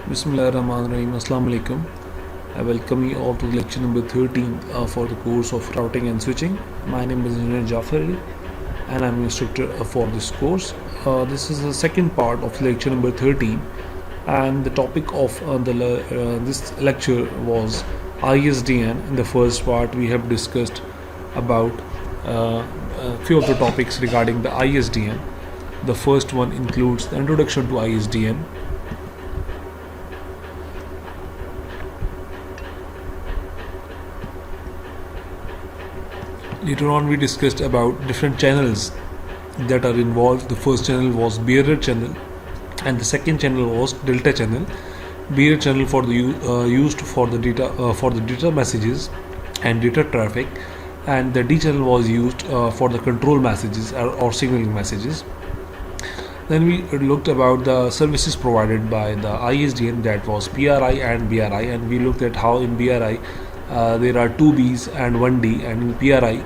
Bismillahirrahmanirrahim. Assalamu alaikum. I welcome you all to lecture number 13 for the course of routing and switching. My name is Engineer Jafar Ali and I'm an instructor for this course. This is the second part of lecture number 13, and the topic of this lecture was ISDN. In the first part, we have discussed about a few of the topics regarding the ISDN. The first one includes the introduction to ISDN. Later on, we discussed about different channels that are involved. The first channel was bearer channel, and the second channel was delta channel. Bearer channel for the used for the data messages and data traffic, and the D channel was used for the control messages or signaling messages. Then we looked about the services provided by the ISDN, that was PRI and BRI, and we looked at how in BRI there are 2 Bs and 1 D, and in PRI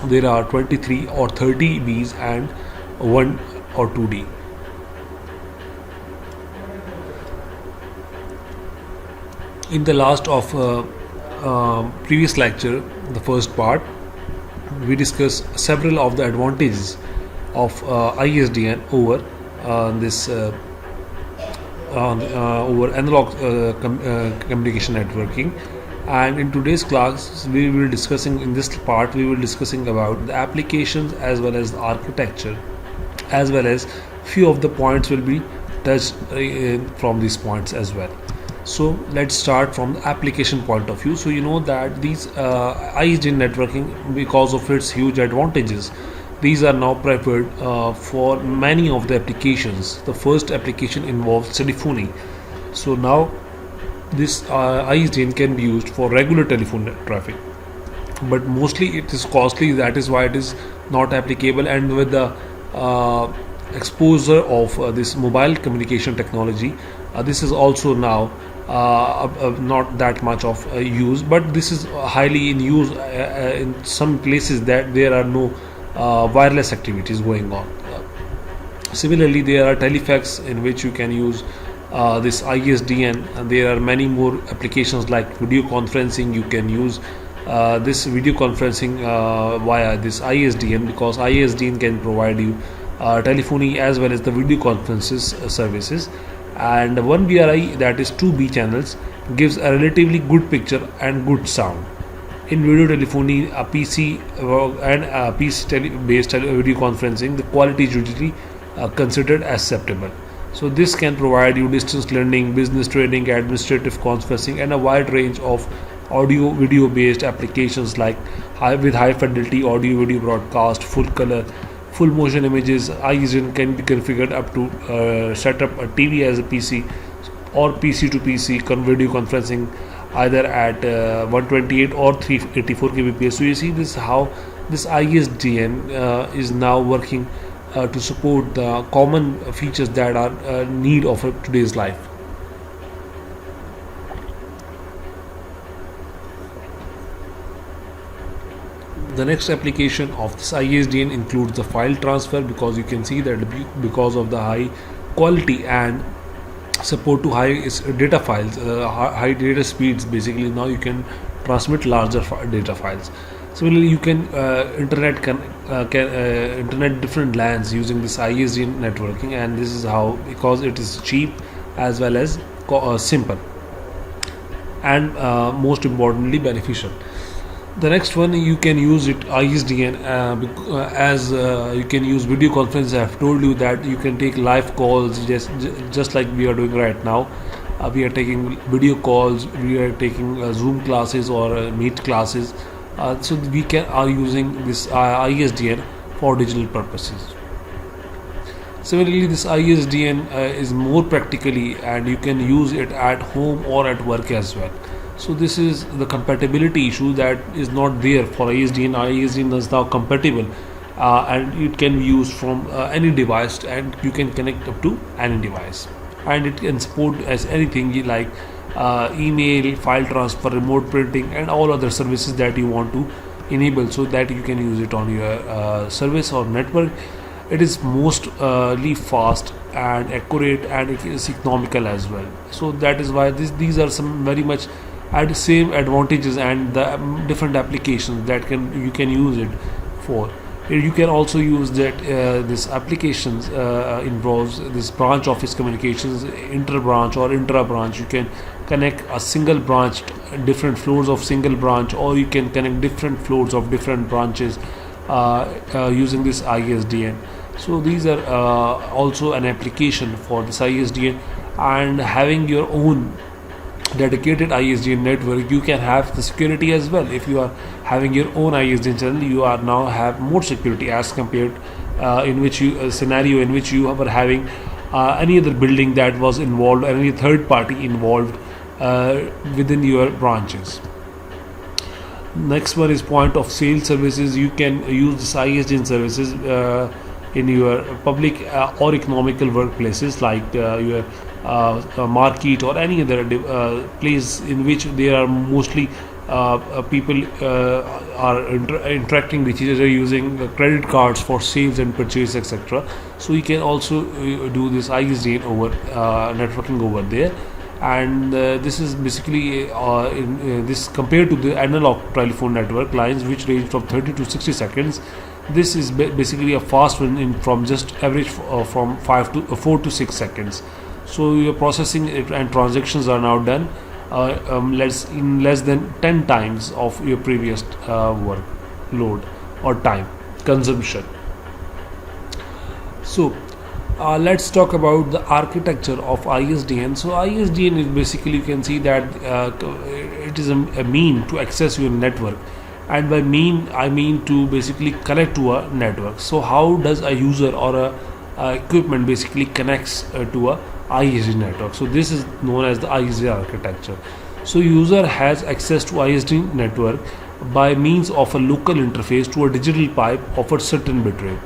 there are 23 or 30 Bs and 1 or 2 D. In the last of previous lecture, the first part, we discussed several of the advantages of ISDN over this over analog communication networking. And in today's class, we will discussing in this part we will discussing about the applications as well as the architecture, as well as few of the points will be touched from these points as well. So let's start from the application point of view. So you know that these ISDN networking, because of its huge advantages, these are now preferred for many of the applications. The first application involves telephony. So now this ISDN can be used for regular telephone traffic, but mostly it is costly. That is why it is not applicable. And with the exposure of this mobile communication technology, this is also now not that much of use, but this is highly in use in some places that there are no wireless activities going on. Similarly, there are telefax in which you can use this ISDN, and there are many more applications like video conferencing. You can use this video conferencing via this ISDN, because ISDN can provide you telephony as well as the video conferences services. And one BRI, that is 2B channels, gives a relatively good picture and good sound. In video telephony, a PC and a PC based video conferencing, the quality is usually considered acceptable. So this can provide you distance learning, business training, administrative conferencing, and a wide range of audio video based applications like high fidelity audio video broadcast, full color, full motion images. ISDN can be configured up to set up a TV as a PC or PC to PC video conferencing either at 128 or 384 kbps. So you see this how this ISDN is now working to support the common features that are need of today's life. The next application of this ISDN includes the file transfer, because you can see that because of the high quality and support to high data files, high data speeds, basically now you can transmit larger data files. Similarly, you can internet different LANs using this ISDN networking, and this is how, because it is cheap as well as simple and most importantly beneficial. The next one, you can use it ISDN as you can use video conference. I have told you that you can take live calls just like we are doing right now. We are taking video calls, we are taking Zoom classes or Meet classes. So we are using this ISDN for digital purposes. Similarly, this ISDN is more practically, and you can use it at home or at work as well. So this is the compatibility issue that is not there for ISDN. ISDN is now compatible, and it can be used from any device, and you can connect up to any device, and it can support as anything like email, file transfer, remote printing, and all other services that you want to enable, so that you can use it on your service or network. it is mostly fast and accurate, and it is economical as well. So that is why these are some very much at same advantages and the different applications that you can use it for. You can also use that this applications involves this branch office communications, inter branch or intra branch. You can connect a single branch, different floors of single branch, or you can connect different floors of different branches using this ISDN. So these are also an application for this ISDN. And having your own dedicated ISDN network, you can have the security as well. If you are having your own ISDN channel, you are now have more security as compared in which you scenario in which you were having any other building that was involved, or any third party involved within your branches. Next one is point of sale services. You can use this ISDN services in your public or economical workplaces, like your market or any other place in which there are mostly people are interacting with each other using credit cards for sales and purchase, etc. So you can also do this ISDN over networking over there. And this is basically this compared to the analog telephone network lines, which range from 30 to 60 seconds. This is basically a fast one in from just average from 4 to 6 seconds. So your processing and transactions are now done in less than 10 times of your previous workload or time consumption. So let's talk about the architecture of ISDN. So ISDN is basically, you can see that it is a mean to access your network, and by mean I mean to basically connect to a network. So how does a user or a equipment basically connects to a ISDN network? So this is known as the ISDN architecture. So user has access to ISDN network by means of a local interface to a digital pipe of a certain bit rate.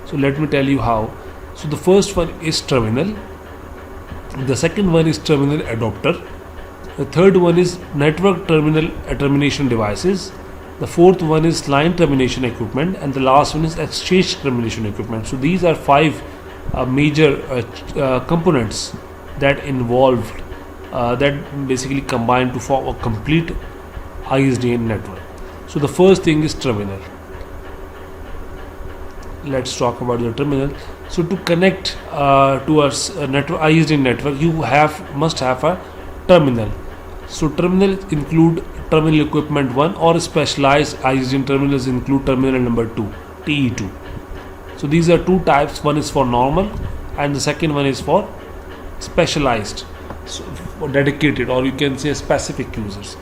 So let me tell you how. So the first one is terminal, the second one is terminal adapter, the third one is network terminal termination devices, the fourth one is line termination equipment, and the last one is exchange termination equipment. So these are five major components that involved that basically combine to form a complete ISDN network. So the first thing is terminal. Let's talk about the terminal. So to connect to a network, ISDN network, you must have a terminal. So terminal include terminal equipment 1, or specialized ISDN terminals include terminal number 2, TE2. So these are two types. One is for normal, and the second one is for specialized, so for dedicated, or you can say specific users.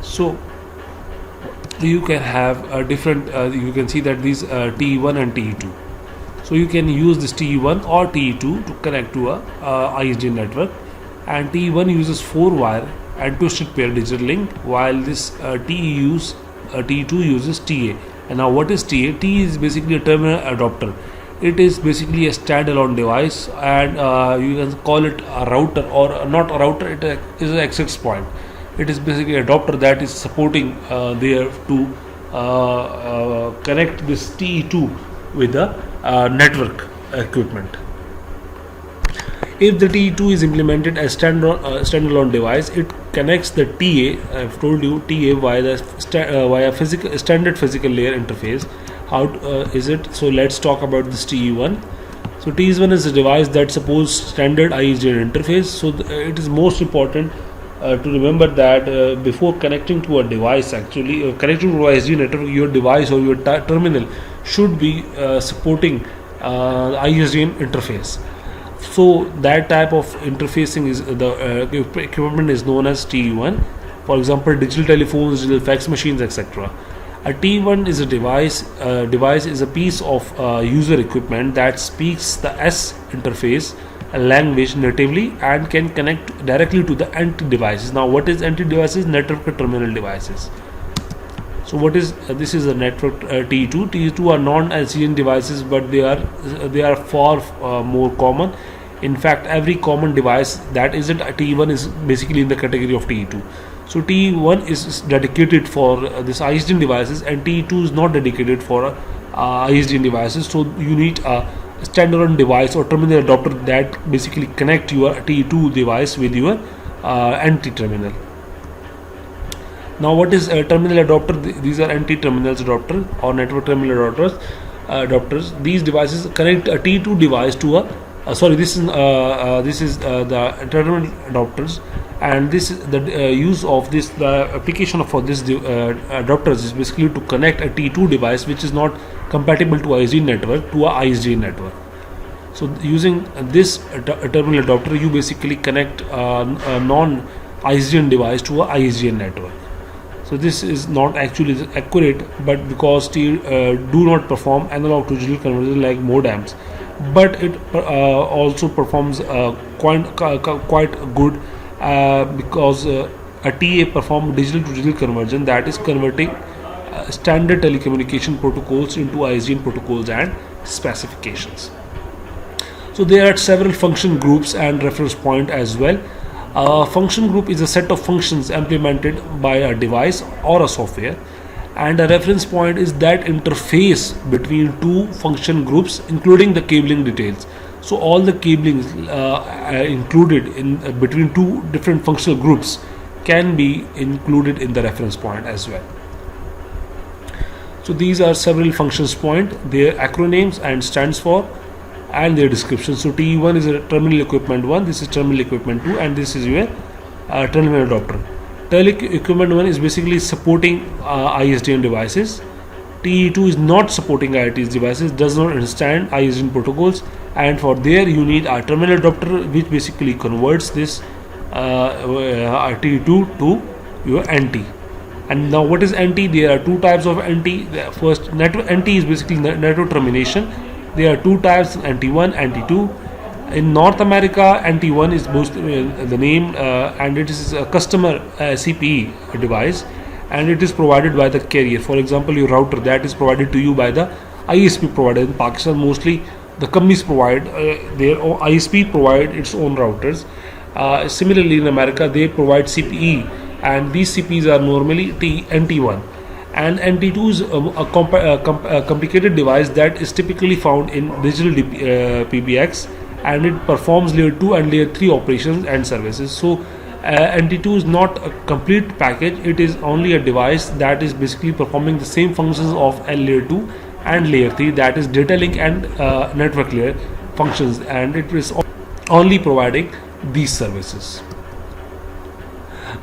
So you can have a different. You can see that these TE1 and TE2. So you can use this TE1 or TE2 to connect to a ISDN network, and TE1 uses 4-wire and twisted pair digital link, while this TE2 uses TA. And now what is TA? TA is basically a terminal adapter. It is basically a standalone device, and you can call it a router, or not a router. It is an access point. It is basically a adapter that is supporting there to connect this TE2 with the network equipment. If the TE2 is implemented as standalone device, it connects the TA. I've told you TA via the standard physical layer interface. How is it? So let's talk about this TE1. So TE1 is a device that supports standard ISDN interface. So it is most important to remember that before connecting to a device, actually connecting to a ISDN network, your device or your terminal should be supporting ISDN interface. So that type of interfacing is the equipment is known as TE1. For example, digital telephones, digital fax machines, etc. A T1 is a device. Device is a piece of user equipment that speaks the S interface language natively and can connect directly to the end devices. Now, what is end devices? Network terminal devices. So, what is this? Is a network T2. T2 are non-ISDN devices, but they are far more common. In fact, every common device that isn't a T1 is basically in the category of T2. So T1 is dedicated for this ISDN devices, and T2 is not dedicated for ISDN devices. So you need a standalone device or terminal adapter that basically connect your T2 device with your NT terminal. Now, what is a terminal adapter? These are NT terminals adapter or network terminal adapters. These devices connect a T2 device to a this is the terminal adapters, and this is the use of this, the application for this adapters is basically to connect a T2 device which is not compatible to ISDN network to a ISDN network. So using this terminal adapter, you basically connect a non ISDN device to a ISDN network. So this is not actually accurate, but because do not perform analog to digital conversion like modems, but it also performs quite good because a TA performs digital to digital conversion, that is converting standard telecommunication protocols into ISDN protocols and specifications. So there are several function groups and reference point as well. A function group is a set of functions implemented by a device or a software, and a reference point is that interface between two function groups, including the cabling details. So all the cabling included in between two different functional groups can be included in the reference point as well. So these are several functions point, their acronyms and stands for, and their description. So TE1 is a terminal equipment 1, this is terminal equipment 2, and this is your terminal adapter. Terminal equipment 1 is basically supporting ISDN devices. TE2 is not supporting IIT's devices, does not understand ISDN protocols, and for there you need a terminal adapter which basically converts this TE2 to your NT. And now what is NT? There are two types of NT. The first NT is basically network termination. There are two types, NT1, NT2. In North America, NT1 is the name, and it is a customer CPE device, and it is provided by the carrier. For example, your router, that is provided to you by the ISP provider. In Pakistan, mostly the companies provide their own, ISP provide its own routers. Similarly, in America, they provide CPE, and these CPEs are normally NT1. And NT2 is a complicated device that is typically found in digital PBX, and it performs layer 2 and layer 3 operations and services. So NT2 is not a complete package, it is only a device that is basically performing the same functions of layer 2 and layer 3, that is data link and network layer functions, and it is only providing these services.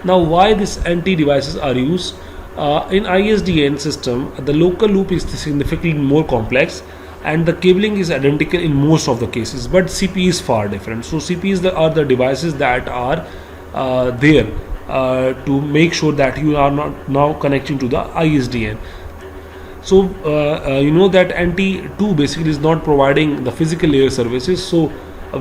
Now, why these NT devices are used? In ISDN system, the local loop is significantly more complex, and the cabling is identical in most of the cases, but CPE is far different. So CPEs are the devices that are there to make sure that you are not now connecting to the ISDN. So you know that NT2 basically is not providing the physical layer services, so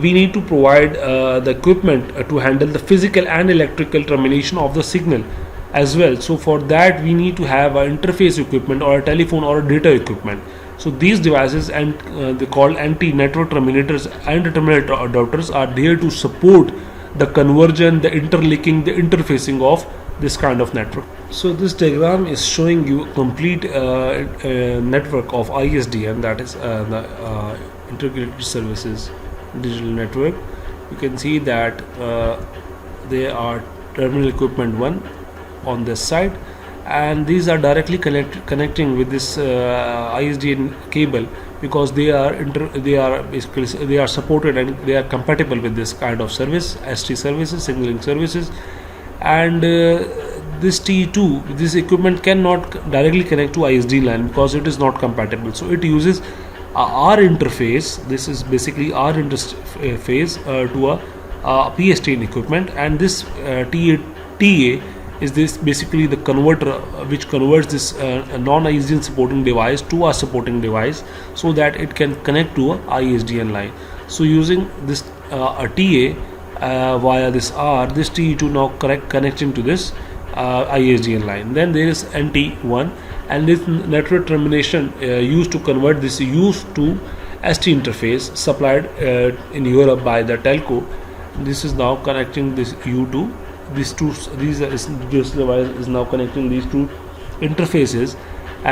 we need to provide the equipment to handle the physical and electrical termination of the signal as well. So for that we need to have an interface equipment or a telephone or a data equipment. So these devices, and they called NT network terminators and terminal adapters, are there to support the conversion, the interlinking, the interfacing of this kind of network. So this diagram is showing you a complete network of ISDN, that is the integrated services digital network. You can see that there are terminal equipment 1 on this side, and these are directly connecting with this ISDN cable, because they are supported and they are compatible with this kind of service, ST services, signaling services. And this T2, this equipment cannot directly connect to ISD line because it is not compatible, so it uses R interface. This is basically R interface to a PSTN equipment, and this TA is this basically the converter which converts this non-ISDN supporting device to a supporting device, so that it can connect to a ISDN line. So using this a TA via this R, this TE2 now connecting to this ISDN line. Then there is NT1, and this network termination used to convert this U to ST interface supplied in Europe by the telco. This is now connecting this U to this device is now connecting these two interfaces,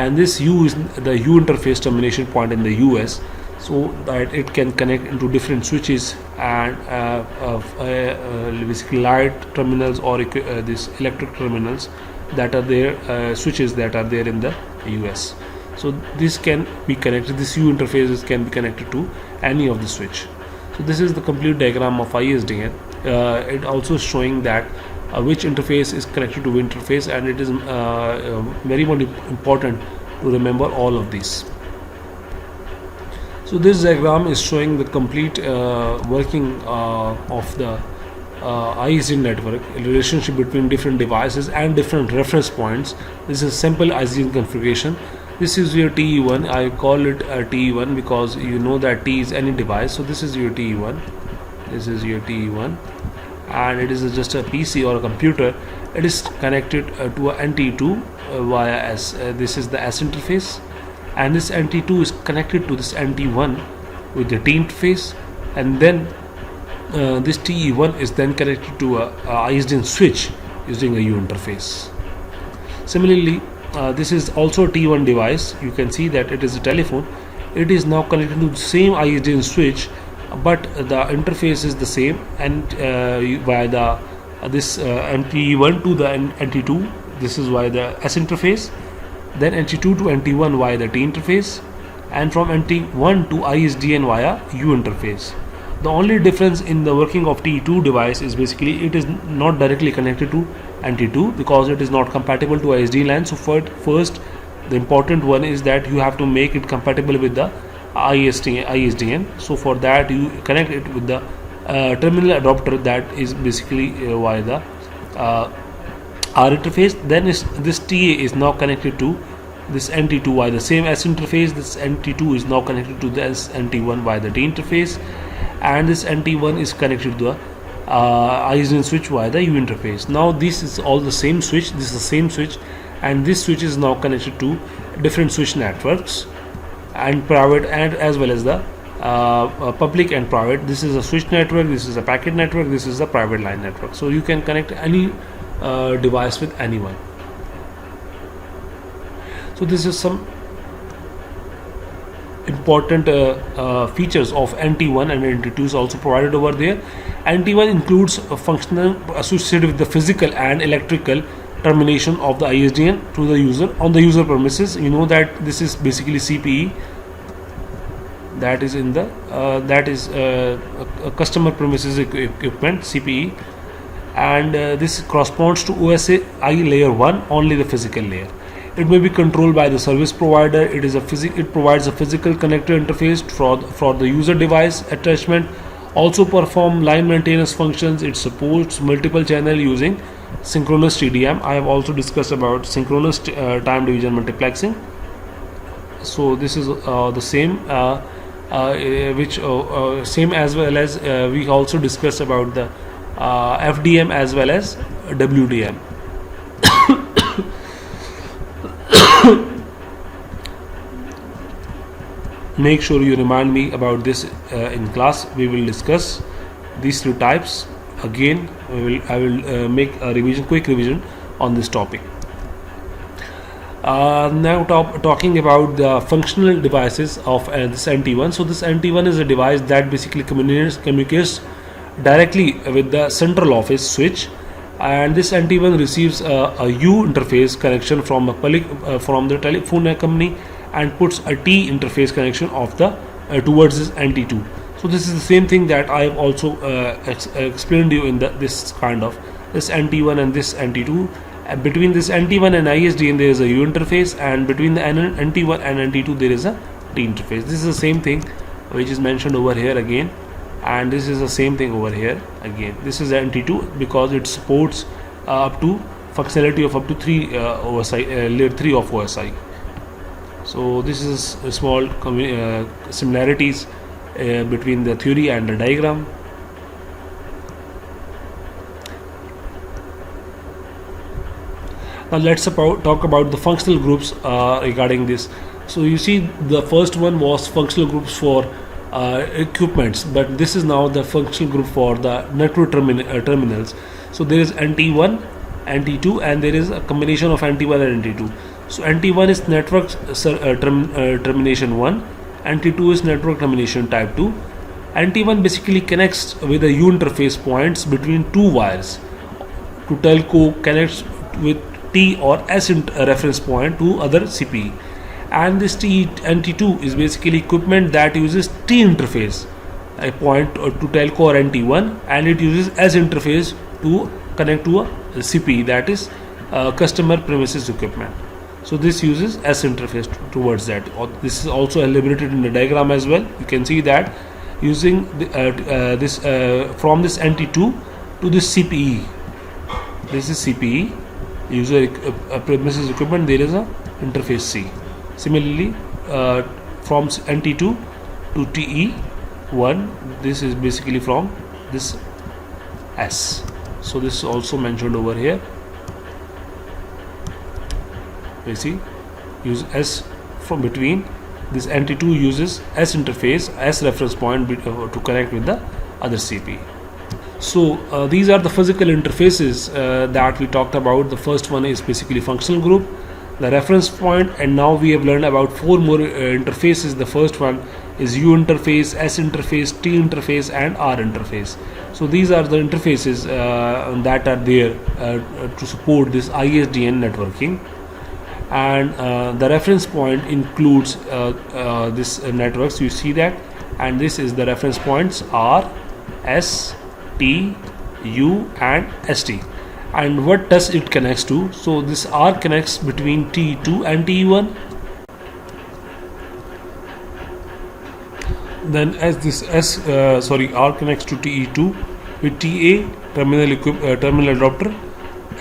and this U is the U interface termination point in the US, so that it can connect into different switches and basically light terminals or these electric terminals that are there, switches that are there in the US. So this can be connected, this U interfaces can be connected to any of the switch. So this is the complete diagram of ISDN. It also showing that which interface is connected to which interface, and it is very much important to remember all of these. So this diagram is showing the complete working of the ISDN network, relationship between different devices and different reference points. This is simple ISDN configuration. This is your TE1. I call it TE1 because you know that T is any device. So this is your TE1. This is your TE1, and it is just a PC or a computer. It is connected to a NT2 via S. This is the S interface, and this NT2 is connected to this NT1 with the T interface, and then this TE1 is then connected to a ISDN switch using a U interface. Similarly, this is also a T1 device. You can see that it is a telephone. It is now connected to the same ISDN switch, but the interface is the same, and via the this NT1 to the NT2. This is via the S interface, then NT2 to NT1 via the T interface, and from NT1 to ISDN via U interface. The only difference in the working of T2 device is basically it is not directly connected to NT2 because it is not compatible to ISDN LAN. So first, the important one is that you have to make it compatible with the ISDN. So for that, you connect it with the terminal adapter that is basically via the R interface. Then this TA is now connected to this NT2 via the same S interface. This NT2 is now connected to this NT1 via the T interface, and this NT1 is connected to the ISDN switch via the U interface. Now this is all the same switch. This is the same switch, and this switch is now connected to different switch networks, and private and as well as the public and private. This is a switch network, this is a packet network, this is a private line network. So you can connect any device with anyone. So this is some important features of NT1 and NT2 is also provided over there. NT1 includes a functional associated with the physical and electrical termination of the ISDN to the user on the user premises. You know that this is basically CPE, that is in the a customer premises equipment, CPE, and this corresponds to OSI layer 1, only the physical layer. It may be controlled by the service provider. It provides a physical connector interface for the user device attachment. Also perform line maintenance functions. It supports multiple channel using synchronous TDM. I have also discussed about synchronous time division multiplexing. So this is the same same as well as we also discussed about the FDM as well as WDM. Make sure you remind me about this in class. We will discuss these two types again. I will make a quick revision on this topic. Now talking about the functional devices of this NT1. So this NT1 is a device that basically communicates directly with the central office switch, and this NT1 receives a U interface connection from the telephone company and puts a T interface connection of the towards this NT2. So this is the same thing that I have also explained to you in this NT1 and this NT2. Between this NT1 and ISDN there is a U interface, and between the NT1 and NT2 there is a T interface. This is the same thing which is mentioned over here again, and this is the same thing over here again. This is NT2 because it supports up to functionality of up to 3 OSI, layer 3 of OSI. So this is a small similarities between the theory and the diagram. Now let's talk about the functional groups regarding this. So you see, the first one was functional groups for equipments, but this is now the functional group for the network terminals. So there is NT1, NT2, and there is a combination of NT1 and NT2. So NT1 is network termination 1, NT2 is network termination type 2. NT1 basically connects with the U interface points between two wires. To telco connects with T or S reference point to other CPE, and this NT2 is basically equipment that uses T interface, a point to telco or NT1, and it uses S interface to connect to a CPE, that is customer premises equipment. So this uses S interface towards that. This is also elaborated in the diagram as well. You can see that using this from this NT2 to this CPE. This is CPE, user premises equipment. There is a interface C. Similarly, from NT2 to TE1, this is basically from this S. So this is also mentioned over here. You see, use S from between. This NT2 uses S interface, S reference point to connect with the other CPE. So these are the physical interfaces that we talked about. The first one is basically functional group, the reference point, and now we have learned about four more interfaces. The first one is U interface, S interface, T interface, and R interface. So these are the interfaces that are there to support this ISDN networking. And the reference point includes this networks, you see that, and this is the reference points R, S, T, U, and ST. And what does it connects to? So this R connects between T2 and T1. Then as this R connects to TE2 with TA terminal adapter.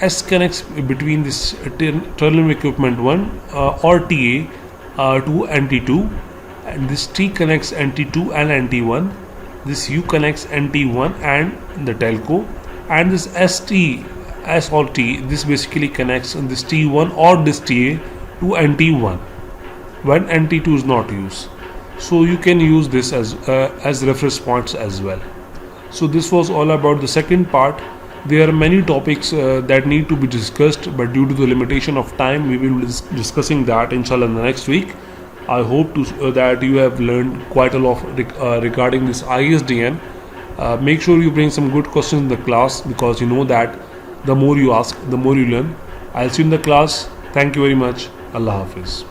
S connects between this terminal equipment 1 or TA to NT2, and this T connects NT2 and NT1. This U connects NT1 and the telco, and this S or T, this basically connects this T1 or this TA to NT1 when NT2 is not used. So you can use this as reference points as well. So this was all about the second part. There are many topics that need to be discussed, but due to the limitation of time, we will be discussing that inshallah in the next week. I hope that you have learned quite a lot regarding this ISDN. Make sure you bring some good questions in the class, because you know that the more you ask, the more you learn. I'll see you in the class. Thank you very much. Allah Hafiz.